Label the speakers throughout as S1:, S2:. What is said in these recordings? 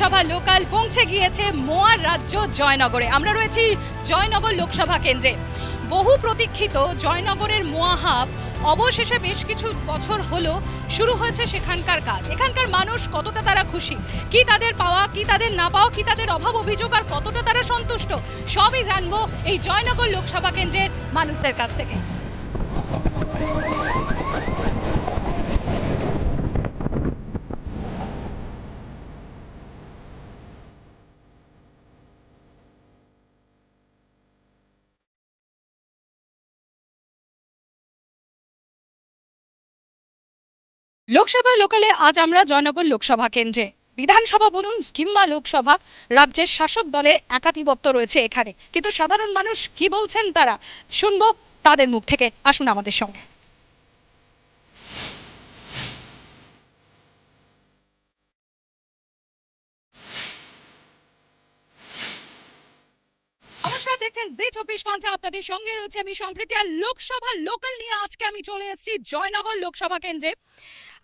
S1: Lok Sabha local পৌঁছে গিয়েছে mower রাজ্য জয়নগরে। আমরা রয়েছি জয়নগর লোকসভা কেন্দ্রে। বহু প্রতীক্ষিত জয়নগরের মোয়া হাব অবশেষে বেশ কিছু বছর হলো শুরু হয়েছে সেখানকার কাজ। এখানকার মানুষ কতটা তারা খুশি, কি তাদের পাওয়া, কি তাদের না পাওয়া, কি তাদের অভাব অভিযোগ আর কতটা তারা সন্তুষ্ট, সবই জানবো এই জয়নগর লোকসভা কেন্দ্রের মানুষদের কাছ থেকে। লোকসভা লোকালে আজ আমরা জয়নগর লোকসভা কেন্দ্রে। বিধানসভা বলুন কিংবা লোকসভা, রাজ্যের শাসক দলের একাধিপত্য রয়েছে এখানে, কিন্তু সাধারণ মানুষ কি বলছেন তারা শুনবো তাদের মুখ থেকে। আসুন আমাদের সঙ্গে। নমস্কার, দেখছেন জি24 ঘন্টা। আপনাদের সঙ্গে রয়েছে আমি সম্প্রীতি। আর লোকসভা লোকাল নিয়ে আজকে আমি চলে এসেছি জয়নগর লোকসভা কেন্দ্রে।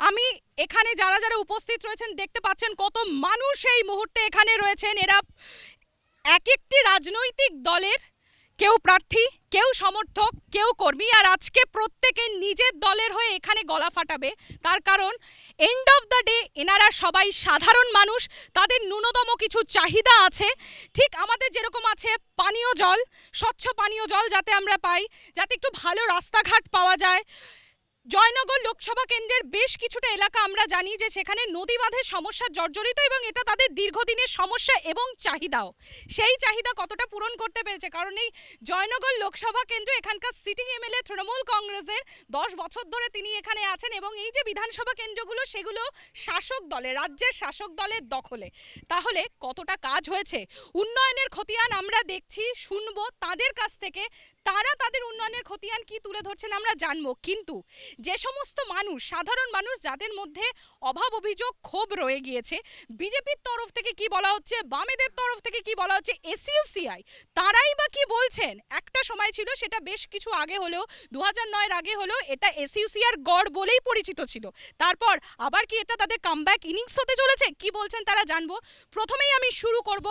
S1: আমি এখানে যারা যারা উপস্থিত রয়েছেন দেখতে পাচ্ছেন কত মানুষ এই মুহূর্তে এখানে রয়েছেন। এরা এক একটি রাজনৈতিক দলের কেউ প্রার্থী, কেউ সমর্থক, কেউ কর্মী। আর আজকে প্রত্যেকে নিজের দলের হয়ে এখানে গলা ফাটাবে, তার কারণ এন্ড অফ দ্য ডে এনারা সবাই সাধারণ মানুষ। তাদের ন্যূনতম কিছু চাহিদা আছে, ঠিক আমাদের যেরকম আছে পানীয় জল, স্বচ্ছ পানীয় জল যাতে আমরা পাই, যাতে একটু ভালো রাস্তাঘাট পাওয়া যায়। জয়নগর লোকসভা কেন্দ্রের বেশ কিছুটা এলাকা আমরা জানি যে সেখানে নদী বাঁধের সমস্যা জর্জরিত, এবং এটা তাদের দীর্ঘদিনের সমস্যা এবং চাহিদাও। সেই চাহিদা কতটা পূরণ করতে পেরেছে, কারণ এই জয়নগর লোকসভা কেন্দ্র এখানকার সিটিং এমএলএ তৃণমূল কংগ্রেসের 10 বছর ধরে তিনি এখানে আছেন, এবং এই যে বিধানসভা কেন্দ্রগুলো সেগুলো শাসক দলের, রাজ্যের শাসক দলের দখলে। তাহলে কতটা কাজ হয়েছে, উন্নয়নের খতিয়ান আমরা দেখছি, শুনবো তাদের কাছ থেকে। তারা তাদের উন্নয়নের খতিয়ান কি তুলে ধরছেন আমরা জানবো। কিন্তু যে সমস্ত মানুষ, সাধারণ মানুষ যাদের মধ্যে অভাব অভিযোগ ক্ষোভ রয়ে গিয়েছে, বিজেপির তরফ থেকে কি বলা হচ্ছে, বামেদের তরফ থেকে কি বলা হচ্ছে, এসইউসিআই তারাই বা কি বলছেন। একটা সময় ছিল, সেটা বেশ কিছু আগে হলেও 2009-এর আগে হলেও এটা এসইউসিআর গড় বলেই পরিচিত ছিল। তারপর আবার কি এটা তাদের কামব্যাক ইনিংস হতে চলেছে, কি বলছেন তারা জানবো। প্রথমেই আমি শুরু করব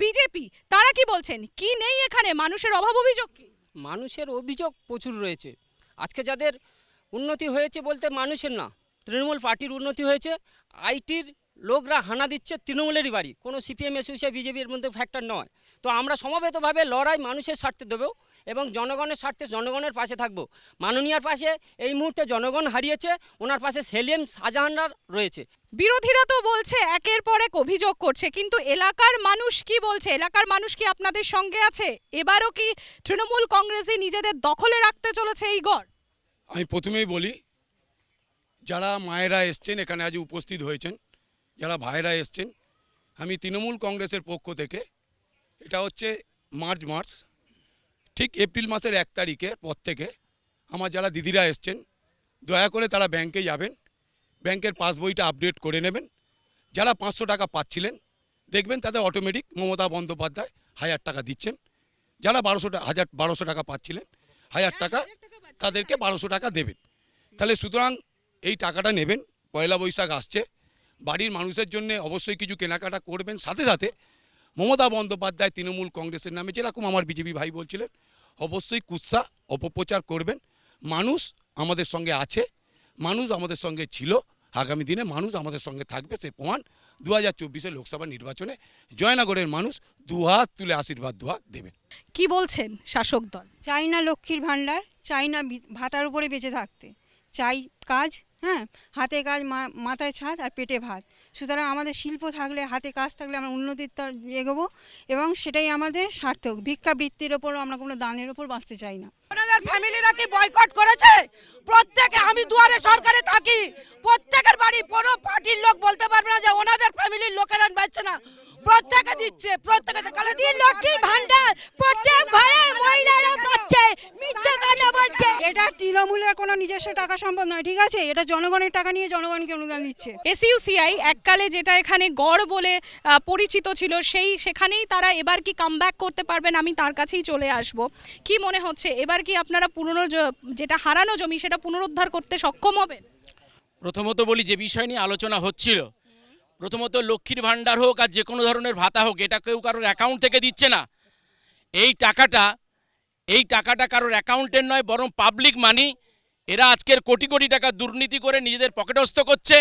S1: বিজেপি, তারা কি বলছেন, কি নেই এখানে, মানুষের অভাব অভিযোগ কি?
S2: মানুষের অভিযোগ প্রচুর রয়েছে। আজকে যাদের উন্নতি হয়েছে বলতে মানুষের না, তৃণমূল পার্টির উন্নতি হয়েছে। আইটির লোকরা হানা দিচ্ছে তৃণমূলেরই বাড়ি, কোনো সিপিএম এসইউসিআই বিজেপির মধ্যে ফ্যাক্টর নয়। তো আমরা সমবেতভাবে লড়াই মানুষের স্বার্থে দেবো এবং জনগণের স্বার্থে জনগণের পাশে থাকবো। মাননীয়ার পাশে এই মুহূর্তে জনগণ হারিয়েছে, ওনার পাশে সেলিম শাহজাহানরা রয়েছে।
S1: বিরোধীরা তো বলছে একের পর এক অভিযোগ করছে, কিন্তু এলাকার মানুষ কি বলছে? এলাকার মানুষ কি আপনাদের সঙ্গে আছে? এবারও কি তৃণমূল কংগ্রেসই নিজেদের দখলে রাখতে চলেছে এই গড়?
S3: আমি প্রথমেই বলি, যারা মায়েরা এসছেন এখানে আজ উপস্থিত হয়েছেন, যারা ভাইরা এসছেন, আমি তৃণমূল কংগ্রেসের পক্ষ থেকে, এটা হচ্ছে মার্চ ঠিক এপ্রিল মাসের 1 তারিখের পর থেকে আমার যারা দিদিরা এসছেন, দয়া করে তারা ব্যাংকে যাবেন, ব্যাংকের পাসবইটা আপডেট করে নেবেন। যারা 500 টাকা পাচ্ছিলেন দেখবেন তাদের অটোমেটিক মমতা বন্দ্যোপাধ্যায় 1000 টাকা দিচ্ছেন। যারা 1200 টাকা পাচ্ছিলেন 1000 টাকা, তাদেরকে 1200 টাকা দেবেন। তাহলে সুতরাং এই টাকাটা নেবেন, পয়লা বৈশাখ আসছে, বাড়ির মানুষের জন্য অবশ্যই কিছু কেনাকাটা করবেন। সাথে সাথে মমতা বন্দ্যোপাধ্যায় তৃণমূল কংগ্রেসের নামে, যেরকম আমার বিজেপি ভাই বলছিলেন, অবশ্যই কুৎসা অপপ্রচার করবেন। মানুষ আমাদের সঙ্গে আছে, মানুষ আমাদের সঙ্গে ছিল, আগামী দিনে মানুষ আমাদের সঙ্গে থাকবে। সে প্রমাণ 2024-এর লোকসভা নির্বাচনে জয়নগরের মানুষ দুহাত তুলে আশীর্বাদ দোয়া দেবেন।
S1: কি বলছেন শাসক দল?
S4: চাই না লক্ষ্মীর ভাণ্ডার, চাই না ভাতার উপরে বেঁচে থাকতে, চাই কাজ, হ্যাঁ, হাতে কাজ, মাথায় ছাদ আর পেটে ভাত। সুতরাং আমাদের শিল্প থাকলে, হাতে কাজ থাকলে আমরা উন্নতির তর এগোবো, এবং সেটাই আমাদের সার্থক। ভিক্ষাবৃত্তির ওপরও আমরা কোনো দানের ওপর বাঁচতে চাই না।
S5: ওনাদের ফ্যামিলিরা কি বয়কট করেছে? প্রত্যেকে, আমি দুয়ারে সরকারে থাকি, প্রত্যেকের বাড়ি কোনো পার্টির লোক বলতে পারবে না যে ওনাদের ফ্যামিলির লোকেরা পাচ্ছে না। প্রত্যেকে দিচ্ছে, প্রত্যেকে
S6: লক্ষ্মীর ভান্ডার প্রত্যেক ঘরে মহিলারা পাচ্ছে, মিথ্যে কথা বলছে।
S4: এটা তৃণমূলের কোনো নিজস্ব টাকা সম্পদ নয়, ঠিক আছে? এটা জনগণের টাকা নিয়ে জনগণকে অনুদান দিচ্ছে।
S1: এসইউসিআই এককালে যেটা এখানে গড় বলে পরিচিত ছিল, সেখানেই তারা এবার কি কামব্যাক করতে পারবেন? আমি তার কাছেই চলে আসব। কি মনে হচ্ছে, এবার কি আপনারা পুরনো যেটা হারানো জমি সেটা পুনরুদ্ধার করতে সক্ষম হবেন?
S7: প্রথমত বলি, যে বিষয় নিয়ে আলোচনা হচ্ছিল, প্রথমত লক্ষ্মীর ভাণ্ডার হোক আর যে কোনো ধরনের ভাতা হোক, এটা কেউ কারোর অ্যাকাউন্ট থেকে দিচ্ছে না। এই টাকাটা কারোর অ্যাকাউন্টের নয়, বরং পাবলিক মানি। এরা আজকের কোটি কোটি টাকা দুর্নীতি করে নিজেদের পকেটস্থ করছে।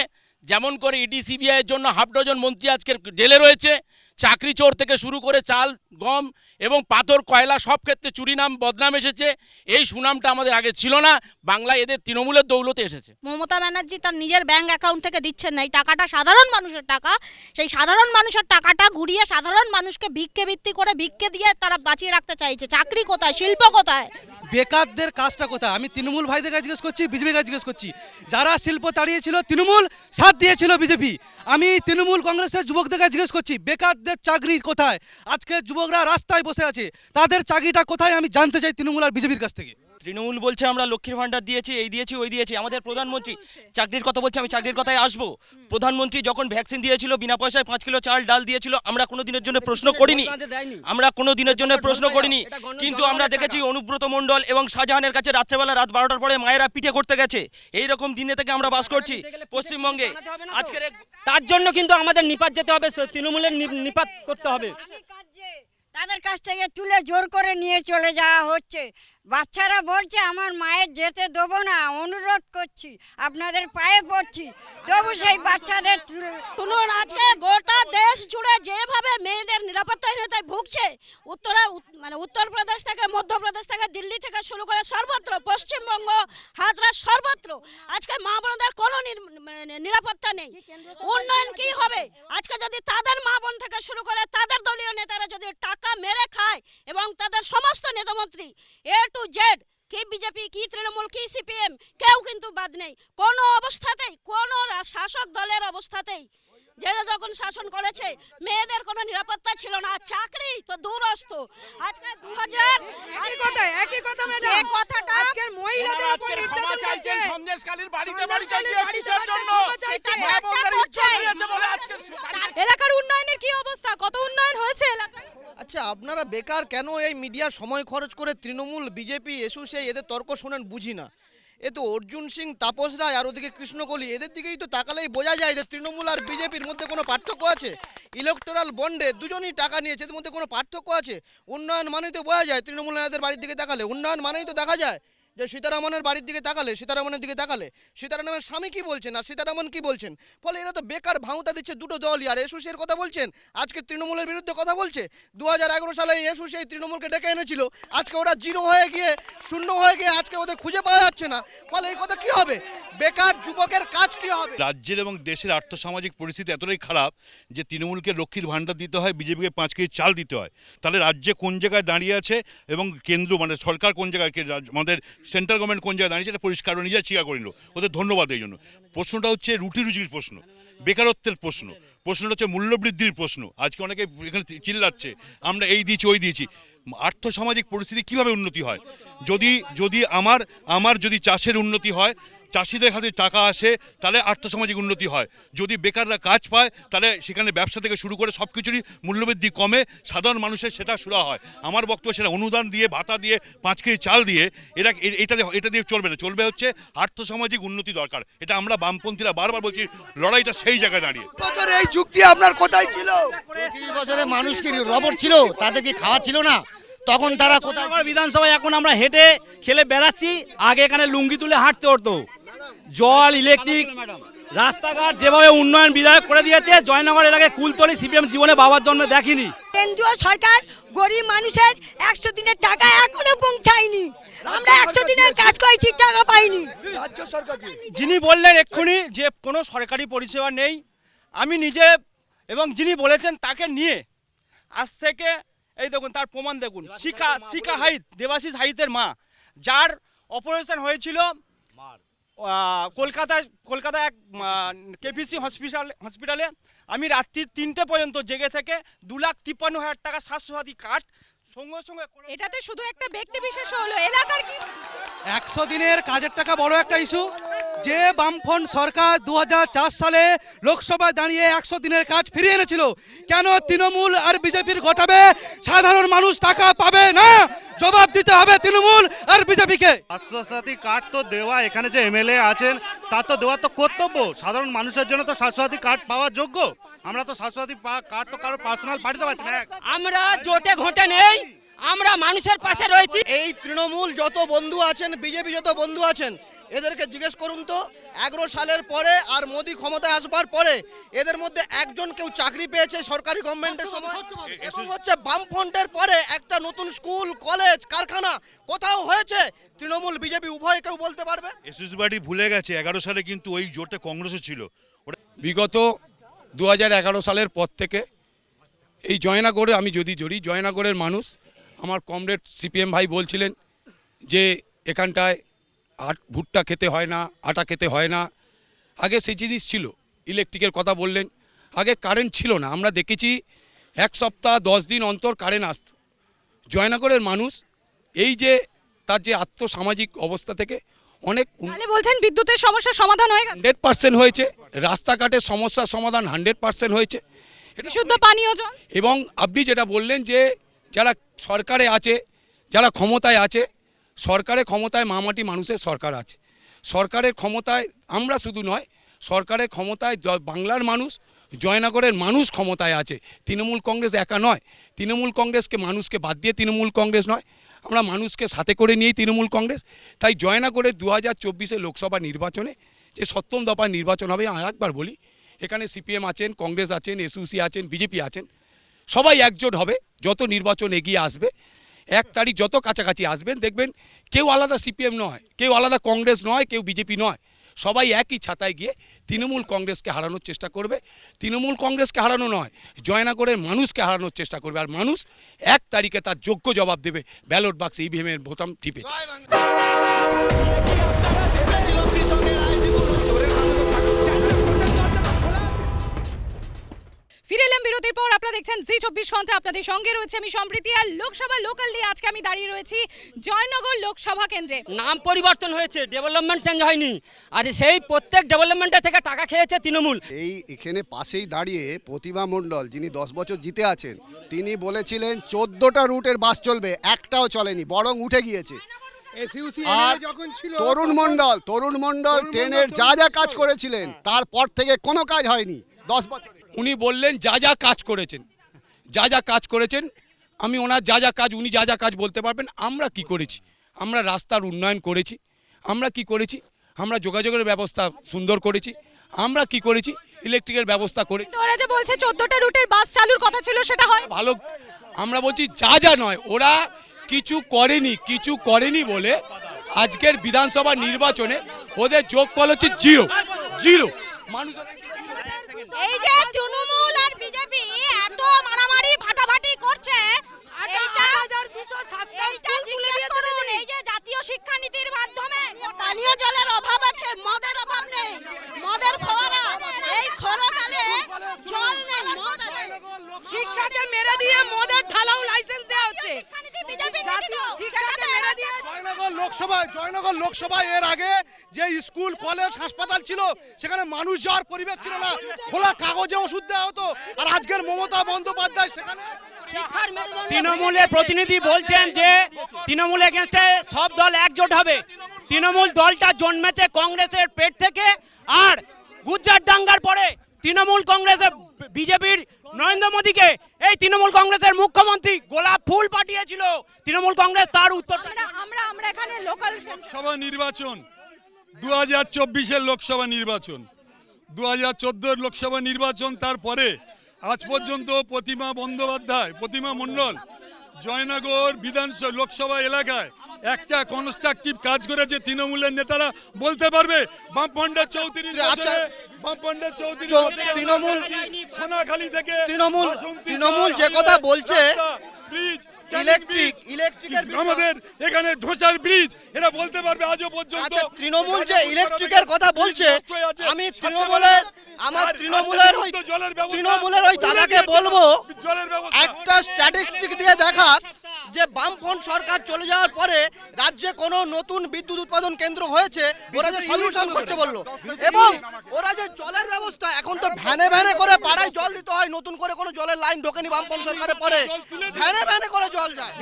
S7: যেমন করে ইডি সিবিআইয়ের জন্য হাফ ডজন মন্ত্রী আজকের জেলে রয়েছে। চাকরি চোর থেকে শুরু করে চাল, গম এবং পাথর, কয়লা সব ক্ষেত্রে চুরি নাম বদনাম এসেছে। এই সুনামটা আমাদের আগে ছিল না। বাংলায় এদের তৃণমূলের দৌলতে এসেছে।
S6: মমতা ব্যানার্জি তার নিজের ব্যাংক অ্যাকাউন্ট থেকে দিচ্ছেন না, এই টাকাটা সাধারণ মানুষের টাকা। সেই সাধারণ মানুষের টাকাটা ঘুরিয়ে সাধারণ মানুষকে ভিক্ষে ভিত্তি করে ভিক্ষে দিয়ে তারা বাঁচিয়ে রাখতে চাইছে। চাকরি কোথায়, শিল্প কোথায়?
S8: বেকারদের কাজটা কোথায়? আমি তৃণমূল ভাইদের কাছে জিজ্ঞেস করছি, বিজেপির কাছে জিজ্ঞেস করছি। যারা শিল্প তাড়িয়েছিল তৃণমূল, সাথ দিয়েছিল বিজেপি। আমি তৃণমূল কংগ্রেসের যুবকদের কাছে জিজ্ঞেস করছি, বেকারদের চাকরি কোথায়? আজকে যুবকরা রাস্তায় বসে আছে, তাদের চাকরিটা কোথায়? আমি জানতে চাই তৃণমূল আর বিজেপির কাছ থেকে।
S9: তৃণমূল বলছে আমরা লক্ষ্মীর ভাণ্ডার দিয়েছি, এই দিয়েছি, ওই দিয়েছি। আমাদের প্রধানমন্ত্রী চাকরির কথা বলছে, আমি চাকরির কথায় আসবো। প্রধানমন্ত্রী যখন ভ্যাকসিন দিয়েছিল, বিনা পয়সায় 5 কিলো চাল ডাল দিয়েছিল, আমরা কোনো দিনের জন্য প্রশ্ন করিনি। আমরা কোনো দিনের জন্য প্রশ্ন করিনি। কিন্তু আমরা দেখেছি অনুব্রত মণ্ডল এবং শাহজাহানের কাছে রাত্রেবেলা রাত 12টার পরে মায়েরা পিঠে করতে গেছে। এই রকম দিনে থেকে আমরা বাস করছি পশ্চিমবঙ্গে। আজকের
S2: তার জন্য কিন্তু আমাদের নিপাত যেতে হবে, তৃণমূলের নিপাত করতে হবে।
S6: তাদের কাছ থেকে তুলে জোর করে নিয়ে চলে যাওয়া হচ্ছে। বাচ্চারা বলছে আমার মায়ের যেতে দেবো না, অনুরোধ করছি, আপনাদের পায়ে পড়ছি, তবু সেই বাচ্চাদের শুনুন। আজকে গোটা দেশ জুড়ে যেভাবে মেয়েদের নিরাপত্তাহীনতায় ভুগছে, উত্তরপ্রদেশ থেকে, মধ্যপ্রদেশ থেকে, দিল্লি থেকে শুরু করে সর্বত্র, পশ্চিমবঙ্গ, হাতড়া, সর্বত্র আজকে মা বোনদের কোনো নিরাপত্তা নেই। উন্নয়ন কি হবে? আজকে যদি তাদের মা বোন থেকে শুরু করে তাদের দলীয় নেতারা যদি টাকা মেরে খায় এবং তাদের সমস্ত নেতামন্ত্রী টু জেড, কি বিজেপি, কি তৃণমূল, কি সিপিএম, কেউ কিন্তু বাদ নেই। কোনো অবস্থাতেই, কোনো শাসক দলের অবস্থাতেই যারা যখন শাসন করেছে মেয়েদের কোনো নিরাপত্তা ছিল না, চাকরি তো দূরস্থ। আজকে 2000
S5: একই কথা ম্যাডাম,
S6: যে কথাটা
S5: আজকের মহিলাদের উপর নির্যাতন চলছে।
S7: সন্দেশখালীর বাড়িতে বাড়িতে গিয়ে কিসের জন্য
S6: সেটা
S7: মা বোনদের ইজ্জত হারিয়েছে বলে আজকে
S1: এলাকার উন্নয়নের কি অবস্থা? কত উন্নয়ন হয়েছে এলাকায়?
S10: আচ্ছা, আপনারা বেকার কেন এই মিডিয়া সময় খরচ করে তৃণমূল, বিজেপি, এসোসিয়াই এদের তর্ক শোনেন বুঝি না। এ তো অর্জুন সিং, তাপস রায় আর ওদিকে কৃষ্ণকলি, এদের দিকেই তো তাকালেই বোঝা যায় যে তৃণমূল আর বিজেপির মধ্যে কোনো পার্থক্য আছে। ইলেকটোরাল বন্ডে দুজনই টাকা নিয়েছে, এদের মধ্যে কোনো পার্থক্য আছে? উন্নয়ন মানেই তো বোঝা যায়। তৃণমূল নেতাদের বাড়ির দিকে তাকালে উন্নয়ন মানেই তো দেখা যায় যে সীতারামনের বাড়ির দিকে তাকালে, সীতারামনের দিকে তাকালে সীতারামনের স্বামী কি বলছেন আর সীতারামন কি বলছেন। ফলে এরা তো বেকার ভাঙতা দিচ্ছে দুটো দলই। আর এসোসিয়ার কথা বলছেন, আজকে তৃণমূলের বিরুদ্ধে কথা বলছে। 2011 সালে এসোসিয়াই তৃণমূলকে ডেকে এনেছিল, আজকে ওরা জিরো হয়ে গিয়ে, শূন্য হয়ে গিয়ে আজকে ওদের খুঁজে পাওয়া যাচ্ছে না। ফলে এই কথা কি হবে? বেকার যুবকের কাজ কি হবে?
S11: রাজ্যের এবং দেশের আর্থসামাজিক পরিস্থিতি এতটাই খারাপ যে তৃণমূলকে লক্ষ্মীর ভাণ্ডার দিতে হয়, বিজেপিকে 5 কেজি চাল দিতে হয়। তাহলে রাজ্যে কোন জায়গায় দাঁড়িয়ে আছে এবং কেন্দ্র মানে সরকার কোন জায়গায়, আমাদের সেন্ট্রাল গভর্নমেন্ট কোন জায়গায় দাঁড়িয়েছে, এটা পরিষ্কার নিজেরা স্বীকার করে নিল। ওদের ধন্যবাদ এই জন্য। প্রশ্নটা হচ্ছে রুটি রুজির প্রশ্ন, বেকারত্বের প্রশ্ন, প্রশ্নটা হচ্ছে মূল্যবৃদ্ধির প্রশ্ন। আজকে অনেকে এখানে চিল্লাচ্ছে আমরা এই দিয়েছি, ওই দিয়েছি। আর্থসামাজিক পরিস্থিতি কিভাবে উন্নতি হয়? যদি আমার যদি চাষের উন্নতি হয়, চাষিদের হাতে টাকা আসে, তাহলে আর্থসামাজিক উন্নতি হয়। যদি বেকাররা কাজ পায়, তাহলে সেখানে ব্যবসা থেকে শুরু করে সব কিছুরই মূল্যবৃদ্ধি কমে, সাধারণ মানুষের সেটা শুরু হয়। আমার বক্তব্য সেটা অনুদান দিয়ে, ভাতা দিয়ে, 5 কেজি চাল দিয়ে এটা দিয়ে চলবে না। চলবে হচ্ছে আর্থসামাজিক উন্নতি দরকার। এটা আমরা বামপন্থীরা বারবার বলছি, লড়াইটা সেই জায়গায় দাঁড়িয়ে।
S10: বছর এই যুক্তি আপনার কোথায় ছিল?
S8: 30 বছরে মানুষ কি রবট ছিল? তাদের কি খাওয়া ছিল না? তখন তারা কোথায়?
S9: বিধানসভায় এখন আমরা হেঁটে খেলে বেড়াচ্ছি, আগে এখানে লুঙ্গি তুলে হাঁটতে হতো। জল, ইলেকট্রিক, রাস্তাঘাট যেভাবে উন্নয়ন বিধায়ক করে দিয়েছে, জয়নগর এলাকায় কুলতলি সিপিএম জীবনে বাবার জন্মে দেখিনি।
S6: কেন্দ্রীয় সরকার গরিব মানুষের 100 দিনের টাকা এখনো পৌঁছায়নি। আমরা 100 দিনের কাজ করেছি, টাকা পাইনি।
S10: রাজ্য সরকার
S9: যিনি বললেন এক্ষুনি যে কোনো সরকারি পরিষেবা নেই, আমি নিজে এবং যিনি বলেছেন তাকে নিয়ে আজ থেকে এই দেখুন তার প্রমাণ দেখুন। শিখা হাইত, দেবাশিস হাইতের মা, যার অপারেশন হয়েছিল কলকাতায় এক কেপিসি হসপিটালে। আমি রাত্রি 3টে পর্যন্ত জেগে থেকে 2,53,000 টাকা স্বাস্থ্যসাথী কার্ড সঙ্গে সঙ্গে।
S1: এটাতে শুধু একটা ব্যক্তি বিশেষ হলো, এলাকার কি?
S8: 100 দিনের কাজের টাকা বড় একটা ইস্যু। যে বামফ্রন্ট সরকার 2004 সালে লোকসভায় দাঁড়িয়ে 100 দিনের কাজ ফিরিয়ে এনেছিল, কেন তৃণমূল আর বিজেপির ঘটাবে সাধারণ মানুষ টাকা পাবে না? জবাব দিতে হবে তৃণমূল আর বিজেপিকে।
S12: স্বাস্থ্যসাথী কার্ড তো দেওয়া, এখানে যে এমএলএ আছেন তার তো দেওয়ার তো কর্তব্য। সাধারণ মানুষের জন্য তো স্বাস্থ্যসাথী কার্ড পাওয়ার যোগ্য। আমরা তো স্বাস্থ্যসাথী কার্ড তো কারো পার্সোনাল পাঠিয়ে পারছি না।
S2: আমরা জোটে ঘটে নেই, আমরা মানুষের পাশে রয়েছি।
S10: এই তৃণমূল যত বন্ধু আছেন, বিজেপি যত বন্ধু আছেন, এদেরকে জিজ্ঞেস করুন তো 11 সালের পরে আর মোদি ক্ষমতায় আসবার পরে এদের মধ্যে একজন কেউ চাকরি পেয়েছে সরকারি গভর্নমেন্টের সময়? এবং হচ্ছে বামফ্রন্টের পরে একটা নতুন স্কুল, কলেজ, কারখানা কোথাও হয়েছে? তৃণমূল বিজেপি উভয় কেউ বলতে পারবে?
S11: এসএস বাড়ি ভুলে গেছে 11 সালে কিন্তু ওই জোটে কংগ্রেসও ছিল।
S3: বিগত 2011 সালের পর থেকে এই জয়নগরে আমি যদি ধরি, জয়নগরের মানুষ, আমার কমরেড সিপিএম ভাই বলছিলেন যে এখানটায় ভুট্টা খেতে হয় না, আটা খেতে হয় না। আগে সেই জিনিস ছিল। ইলেকট্রিকের কথা বললেন, আগে কারেন্ট ছিল না। আমরা দেখেছি 1 সপ্তাহ 10 দিন অন্তর কারেন্ট আসত। জয়নগরের মানুষ এই যে তার যে আর্থসামাজিক অবস্থা থেকে অনেক
S1: তাহলে বলছেন বিদ্যুতের সমস্যার সমাধান হয়ে গেছে?
S3: 100% হয়েছে। রাস্তাঘাটের সমস্যার সমাধান 100% হয়েছে।
S1: বিশুদ্ধ পানীয় জল।
S3: এবং আপনি যেটা বললেন যে যারা সরকারে আছে, যারা ক্ষমতায় আছে, সরকারের ক্ষমতায় মামাটি মানুষের সরকার আছে। সরকারের ক্ষমতায় আমরা শুধু নয়, সরকারের ক্ষমতায় বাংলার মানুষ, জয়নগরের মানুষ ক্ষমতায় আছে। তৃণমূল কংগ্রেস একা নয়। তৃণমূল কংগ্রেসকে মানুষকে বাদ দিয়ে তৃণমূল কংগ্রেস নয়, আমরা মানুষকে সাথে করে নিয়েই তৃণমূল কংগ্রেস। তাই জয়নগরের 2024 লোকসভা নির্বাচনে যে 7ম দফা নির্বাচন হবে, আর একবার বলি, এখানে সিপিএম আছেন, কংগ্রেস আছেন, এসইউসি আছেন, বিজেপি আছেন, সবাই একজোট হবে। যত নির্বাচন এগিয়ে আসবে, 1 তারিখ যত কাছাকাছি আসবেন, দেখবেন কেউ আলাদা সিপিএম নয়, কেউ আলাদা কংগ্রেস নয়, কেউ বিজেপি নয়, সবাই একই ছাতায় গিয়ে তৃণমূল কংগ্রেসকে হারানোর চেষ্টা করবে। তৃণমূল কংগ্রেসকে হারানো নয়, জয়নগরের মানুষকে হারানোর চেষ্টা করবে। আর মানুষ 1 তারিখে তার যোগ্য জবাব দেবে ব্যালট বাক্সে ইভিএমের বোতাম টিপে।
S1: ফিরে এলাম বিরতির পর। আপনারা দেখছেন জি24 ঘন্টা, আপনাদের সঙ্গে রয়েছে আমি সম্প্রীতি। আর লোকসভা লোকাল নিয়ে আজকে আমি দাঁড়িয়ে রয়েছি জয়নগর লোকসভা কেন্দ্রে।
S2: নাম পরিবর্তন হয়েছে, ডেভেলপমেন্ট চেঞ্জ হয়নি। আর সেই প্রত্যেক ডেভেলপমেন্টের থেকে টাকা খেয়েছে তৃণমূল।
S13: এখানে পাশেই দাঁড়িয়ে প্রতিমা মণ্ডল, যিনি 10 বছর জিতে আছেন, তিনি বলেছিলেন 14টা রুটের বাস চলবে, একটাও চলেনি, বরং উঠে গিয়েছে। আর তরুণ মণ্ডল ট্রেনের যা যা কাজ করেছিলেন, তারপর থেকে কোনো কাজ হয়নি 10 বছর।
S3: উনি বললেন যা যা কাজ করেছেন, যা যা কাজ করেছেন, আমি ওনার যা যা কাজ, উনি যা যা কাজ বলতে পারবেন। আমরা কি করেছি? আমরা রাস্তার উন্নয়ন করেছি। আমরা কি করেছি? আমরা যোগাযোগের ব্যবস্থা সুন্দর করেছি। আমরা কি করেছি? ইলেকট্রিকের ব্যবস্থা করেছি।
S1: ওরা যে বলছে 14টা রুটের বাস চালুর কথা ছিল, সেটা হয়
S3: ভালো। আমরা বলছি যা যা নয়, ওরা কিছু করেনি বলে আজকের বিধানসভা নির্বাচনে ওদের যোগফল হচ্ছে 0 মানুষ।
S5: এই যে তৃণমূল আর বিজেপি এত মারামারি ফাটাফাটি করছে, এই যে জাতীয় শিক্ষানীতির মাধ্যমে পানীয় জলের অভাব আছে, মদের অভাব নেই, মদের ফোয়ারা, এই খরাকালে জল নেই, মদ আছে। শিক্ষাকে মেরে দিয়ে মদের ঢালাও লাইসেন্স দেওয়া হচ্ছে। জাতীয় শিক্ষাকে মেরে দিয়ে
S8: জয়নগর লোকসভায় এর আগে যে স্কুল, কলেজ, হাসপাতাল ছিল, সেখানে মানুষ যাওয়ার পরিবেশ ছিল না, খোলা কাগজে ওষুধ দেওয়া হতো। আর আজকের মমতা বন্দ্যোপাধ্যায় সেখানে
S2: তৃণমূলের প্রতিনিধি বলছেন যে তৃণমূল এগেনস্টে সব দল একজোট হবে। তৃণমূল দলটা জন্মেছে কংগ্রেসের পেট থেকে। আর গুজরাট দাঙ্গার পরে তৃণমূল কংগ্রেসের বিজেপির নরেন্দ্র মোদীকে এই তৃণমূল কংগ্রেসের মুখ্যমন্ত্রী গোলাপ ফুল পাঠিয়েছিল তৃণমূল কংগ্রেস, তার উত্তর
S1: আমরা এখানে লোকাল
S14: লোকসভা নির্বাচন 2024 লোকসভা নির্বাচন, 2014 লোকসভা নির্বাচন, তারপরে আজ পর্যন্ত প্রতিমা মণ্ডল জয়নগর বিধানসভা লোকসভা এলাকায় একটা কনস্ট্রাকটিভ কাজ করেছে তৃণমূলের নেতারা বলতে পারবে। বামফ্রন্টের 34
S10: তৃণমূল
S14: সোনাখালী থেকে
S10: তৃণমূল যে কথা বলছে,
S14: ব্রিজ,
S10: ইলেকট্রিকের
S14: আমাদের এখানে ধোসার ব্রিজ, এরা বলতে পারবে আজও পর্যন্ত।
S10: তৃণমূল যে ইলেকট্রিকের কথা বলছে, আমি তৃণমূলের ওই দাদাকে বলবো একটা স্ট্যাটিস্টিক দিয়ে দেখা যে বামফ্রন্ট সরকার চলে যাওয়ার পরে রাজ্যে কোনো নতুন বিদ্যুৎ উৎপাদন কেন্দ্র হয়েছে, ওরা যে সলিউশন করছে বললো, এবং ওরা যে জলের ব্যবস্থা এখন তো ভ্যানে ভ্যানে করে পাড়ায় জল দিতে হয়, নতুন করে কোনো জলের লাইন ঢোকেনি বামফ্রন্ট সরকারের পরে, ভ্যানে ভ্যানে করে জল যায়।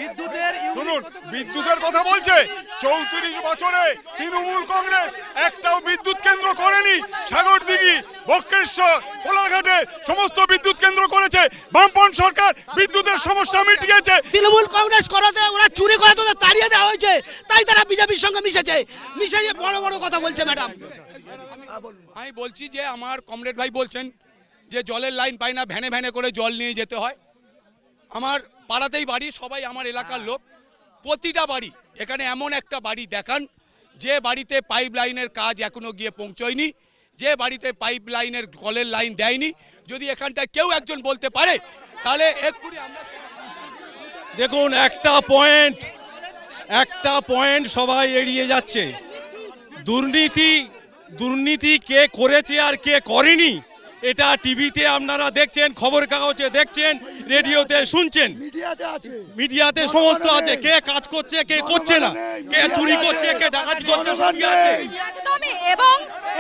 S14: শুনুন, বিদ্যুতের কথা বলছে, 34 বছরে তৃণমূল কংগ্রেস একটাও বিদ্যুৎ কেন্দ্র করেনি। সাগরদিঘি, বক্রেশ্বর, কোলাঘাটে সমস্ত বিদ্যুৎ কেন্দ্র করেছে বামপন্থ সরকার, বিদ্যুতের সমস্যা মিটিয়েছে।
S8: তৃণমূল কংগ্রেস করাতে ওরা চুরি করে তোদের তাড়িয়ে দেওয়া হয়েছে, তাই তারা বিজেপির সঙ্গে মিশেছে, মিশে বড় বড় কথা বলছে। ম্যাডাম,
S3: আমি বলছি যে আমার কমরেড ভাই বলছেন যে জলের লাইন পায় না, ভ্যানে ভ্যানে করে জল নিয়ে যেতে হয়। আমার পাড়াতেই বাড়ি, সবাই আমার এলাকার লোক, প্রতিটা বাড়ি, এখানে এমন একটা বাড়ি দেখান যে বাড়িতে পাইপ লাইনের কাজ এখনো গিয়ে পৌঁছয়নি, যে বাড়িতে পাইপ লাইনের কলের লাইন দেয়নি। যদি এখানটায় কেউ একজন বলতে পারে তাহলে এক্ষুনি আমরা।
S14: দেখুন, একটা পয়েন্ট সবাই এড়িয়ে যাচ্ছে। দুর্নীতি কে করেছে আর কে করেনি এটা টিভিতে আপনারা দেখছেন, খবর কাগজে দেখছেন, রেডিওতে শুনছেন, মিডিয়াতে সমস্ত আছে। কে কাজ করছে, কে করছে না, কে চুরি করছে, কে ডাকাতি করছে, সবই আছে।
S1: একদমই।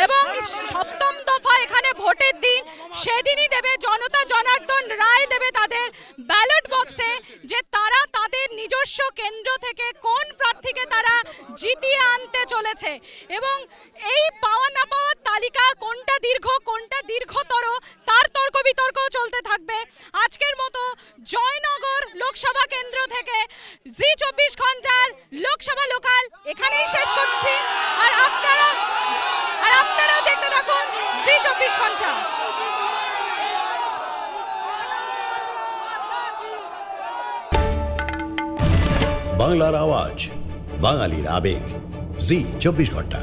S1: এবং সপ্তম দফা এখানে ভোটের দিন, সেদিনই দেবে জনতা জনার্দন রায় দেবে তাদের ব্যালট বক্সে যে তারা তাদের নিজস্ব কেন্দ্র থেকে কোন প্রার্থীকে তারা জিতিয়ে আনতে চলেছে। এবং এই পাওয়া না পাওয়ার তালিকা কোনটা দীর্ঘ কোনটা দীর্ঘতর তার তর্ক বিতর্কও চলতে থাকবে। আজকের মতো জয়নগর লোকসভা কেন্দ্র থেকে জি 24 ঘন্টার লোকসভা লোকাল এখানেই শেষ করছি। আর আপনারাও দেখতে থাকুন জি 24 ঘন্টা।
S15: বাংলার আওয়াজ, বাঙালির আবেগ, জি 24 ঘন্টা।